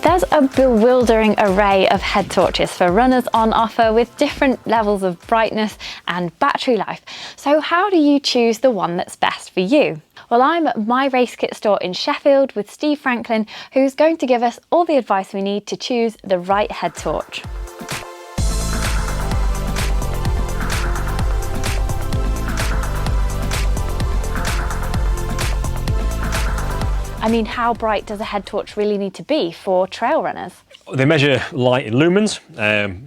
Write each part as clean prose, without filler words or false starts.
There's a bewildering array of head torches for runners on offer with different levels of brightness and battery life. So how do you choose the one that's best for you? Well, I'm at myRaceKit store in Sheffield with Steve Franklin, who's going to give us all the advice we need to choose the right head torch. I mean, how bright does a head torch really need to be for trail runners? They measure light in lumens.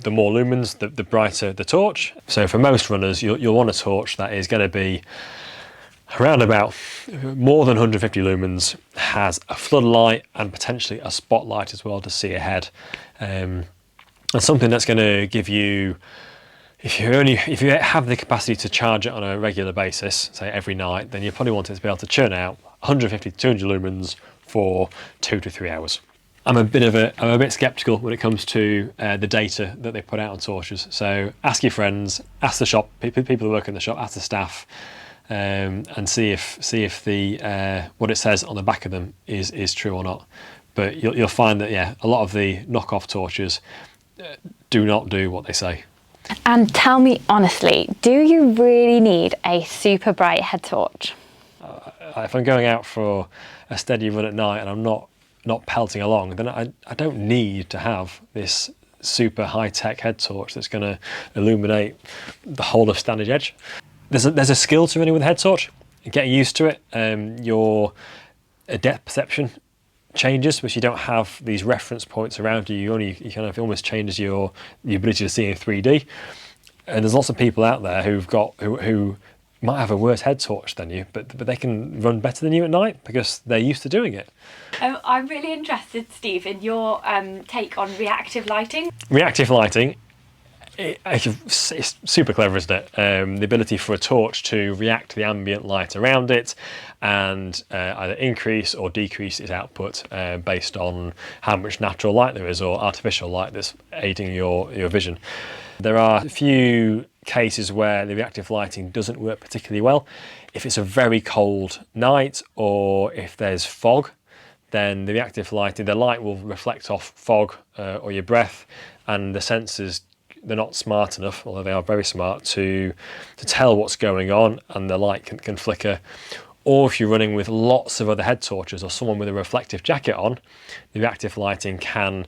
The more lumens, the brighter the torch. So for most runners, you'll want a torch that is going to be around about more than 150 lumens, has a floodlight and potentially a spotlight as well to see ahead. And something that's going to give you, if you have the capacity to charge it on a regular basis, say every night, then you probably want it to be able to churn out 150 to 200 lumens for 2 to 3 hours. I'm a bit skeptical when it comes to the data that they put out on torches. So ask your friends, ask the shop, people who work in the shop, ask the staff, and see if the what it says on the back of them is true or not. But you'll find that, yeah, a lot of the knockoff torches do not do what they say. And tell me honestly, do you really need a super bright head torch? If I'm going out for a steady run at night and I'm not pelting along, then I don't need to have this super high-tech head torch that's going to illuminate the whole of Standage Edge. There's a skill to running with a head torch, getting used to it. Your depth perception changes, because you don't have these reference points around you. You kind of almost changes your ability to see in 3D. And there's lots of people out there who might have a worse head torch than you, but they can run better than you at night because they're used to doing it. I'm really interested, Steve, in your take on reactive lighting. Reactive lighting, it's super clever, isn't it? The ability for a torch to react to the ambient light around it and either increase or decrease its output based on how much natural light there is or artificial light that's aiding your vision. There are a few cases where the reactive lighting doesn't work particularly well. If it's a very cold night or if there's fog, then the reactive lighting, the light will reflect off fog or your breath, and the sensors, they're not smart enough, although they are very smart, to tell what's going on, and the light can flicker. Or if you're running with lots of other head torches or someone with a reflective jacket on, the reactive lighting can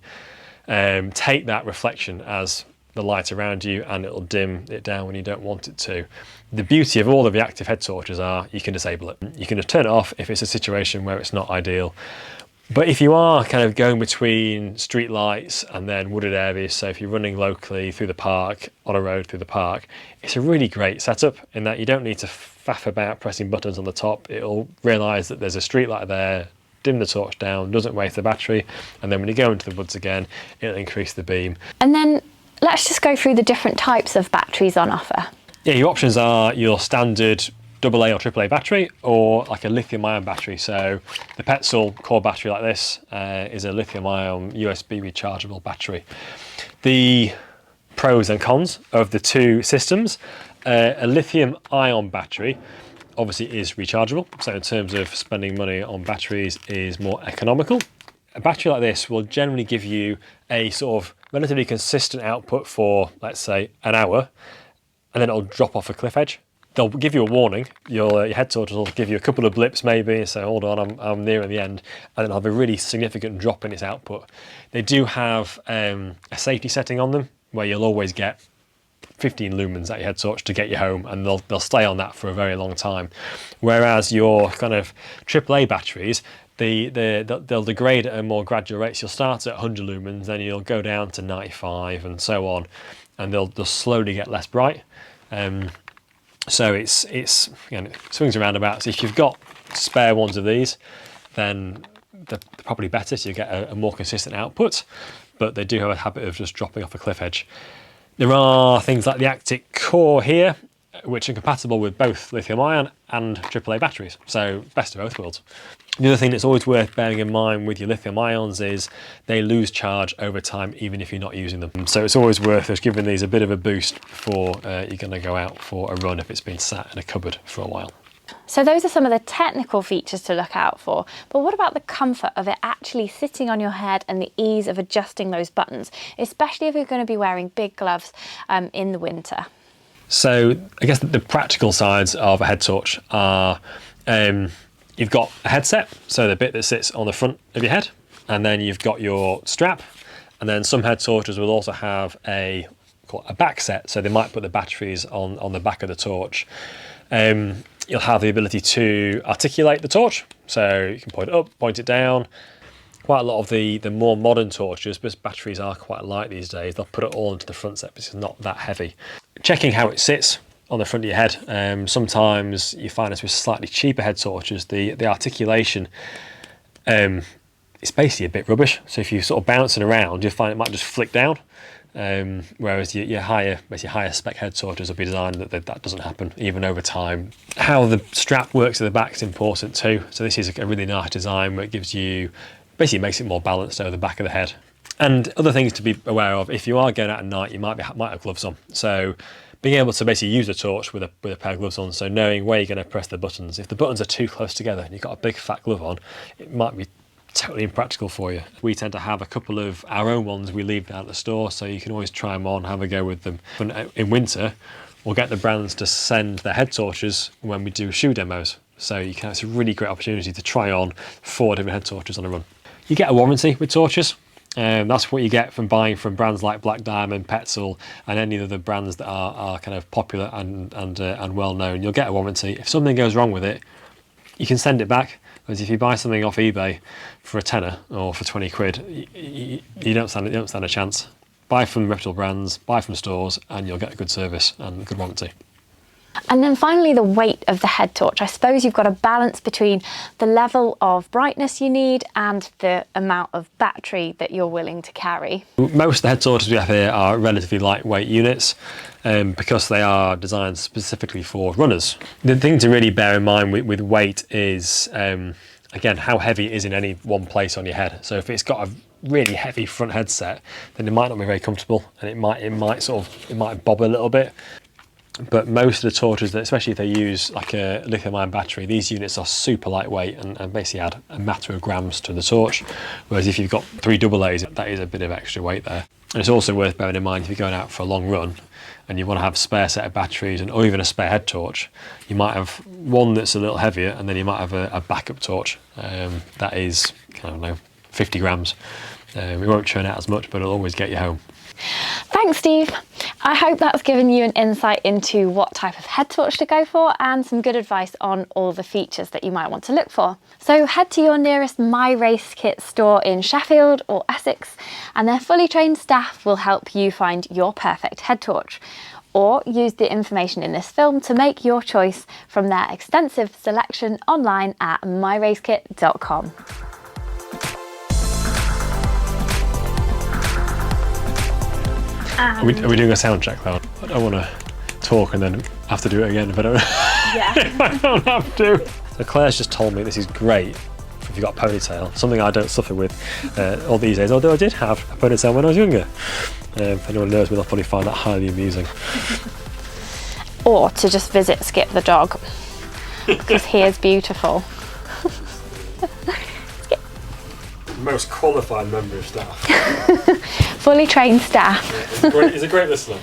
take that reflection as the light around you, and it'll dim it down when you don't want it to. The beauty of all the reactive head torches are you can disable it. You can just turn it off if it's a situation where it's not ideal. But if you are kind of going between street lights and then wooded areas, so if you're running locally through the park, on a road through the park, it's a really great setup in that you don't need to faff about pressing buttons on the top. It'll realise that there's a street light there, dim the torch down, doesn't waste the battery, and then when you go into the woods again, it'll increase the beam. And then let's just go through the different types of batteries on offer. Yeah, your options are your standard AA or AAA battery, or like a lithium-ion battery. So the PETZL core battery like this is a lithium-ion USB rechargeable battery. The pros and cons of the two systems: a lithium-ion battery obviously is rechargeable, so in terms of spending money on batteries is more economical. A battery like this will generally give you a sort of relatively consistent output for, let's say, an hour, and then it'll drop off a cliff edge. They'll give you a warning. Your head torch will give you a couple of blips maybe, and say, hold on, I'm near the end, and then it'll have a really significant drop in its output. They do have a safety setting on them where you'll always get 15 lumens at your head torch to get you home, and they'll stay on that for a very long time. Whereas your kind of AAA batteries, they'll degrade at a more gradual rate. So you'll start at 100 lumens, then you'll go down to 95 and so on, and they'll slowly get less bright. So it's again, it swings around about. So if you've got spare ones of these, then they're probably better, so you get a more consistent output, but they do have a habit of just dropping off a cliff edge. There are things like the Arctic core here, which are compatible with both lithium-ion and AAA batteries, so best of both worlds. The other thing that's always worth bearing in mind with your lithium-ions is they lose charge over time even if you're not using them. So it's always worth just giving these a bit of a boost before you're going to go out for a run if it's been sat in a cupboard for a while. So those are some of the technical features to look out for, but what about the comfort of it actually sitting on your head and the ease of adjusting those buttons, especially if you're going to be wearing big gloves in the winter? So I guess the practical sides of a head torch are you've got a headset, so the bit that sits on the front of your head, and then you've got your strap, and then some head torches will also have a back set, so they might put the batteries on the back of the torch. You'll have the ability to articulate the torch, so you can point it up, point it down. Quite a lot of the more modern torches, because batteries are quite light these days, they'll put it all into the front set because it's not that heavy. Checking how it sits on the front of your head. Sometimes you find this with slightly cheaper head torches, the articulation it's basically a bit rubbish. So if you're sort of bouncing around, you'll find it might just flick down. Whereas your higher spec head torches will be designed that doesn't happen even over time. How the strap works at the back is important too. So this is a really nice design where it gives you, basically makes it more balanced over the back of the head. And other things to be aware of, if you are going out at night, you might have gloves on. So being able to basically use a torch with a pair of gloves on, so knowing where you're going to press the buttons. If the buttons are too close together and you've got a big fat glove on, it might be totally impractical for you. We tend to have a couple of our own ones we leave down at the store, so you can always try them on, have a go with them. In winter, we'll get the brands to send their head torches when we do shoe demos. So it's a really great opportunity to try on 4 different head torches on a run. You get a warranty with torches. That's what you get from buying from brands like Black Diamond, PETZL, and any of the brands that are kind of popular and well known. You'll get a warranty. If something goes wrong with it, you can send it back. Whereas if you buy something off eBay for a tenner or for 20 quid, you don't stand a chance. Buy from reputable brands, buy from stores, and you'll get a good service and a good warranty. And then finally, the weight of the head torch. I suppose you've got a balance between the level of brightness you need and the amount of battery that you're willing to carry. Most of the head torches we have here are relatively lightweight units because they are designed specifically for runners. The thing to really bear in mind with weight is, again, how heavy it is in any one place on your head. So if it's got a really heavy front headset, then it might not be very comfortable, and it might bob a little bit. But most of the torches, especially if they use like a lithium-ion battery, these units are super lightweight and basically add a matter of grams to the torch. Whereas if you've got 3 AA's, that is a bit of extra weight there. And it's also worth bearing in mind if you're going out for a long run and you want to have a spare set of batteries or even a spare head torch, you might have one that's a little heavier and then you might have a backup torch that is, I don't know, 50 grams. It won't churn out as much, but it'll always get you home. Thanks, Steve. I hope that's given you an insight into what type of head torch to go for and some good advice on all the features that you might want to look for. So head to your nearest myRaceKit store in Sheffield or Essex, and their fully trained staff will help you find your perfect head torch. Or use the information in this film to make your choice from their extensive selection online at myRaceKit.com. Are we doing a sound check though? I don't want to talk and then have to do it again if I don't, if I don't have to. So Claire's just told me this is great if you've got a ponytail, something I don't suffer with all these days, although I did have a ponytail when I was younger. If anyone knows me, they'll probably find that highly amusing. Or to just visit Skip the dog, because he is beautiful. Most qualified member of staff. Fully trained staff. Yeah, he's a great listener.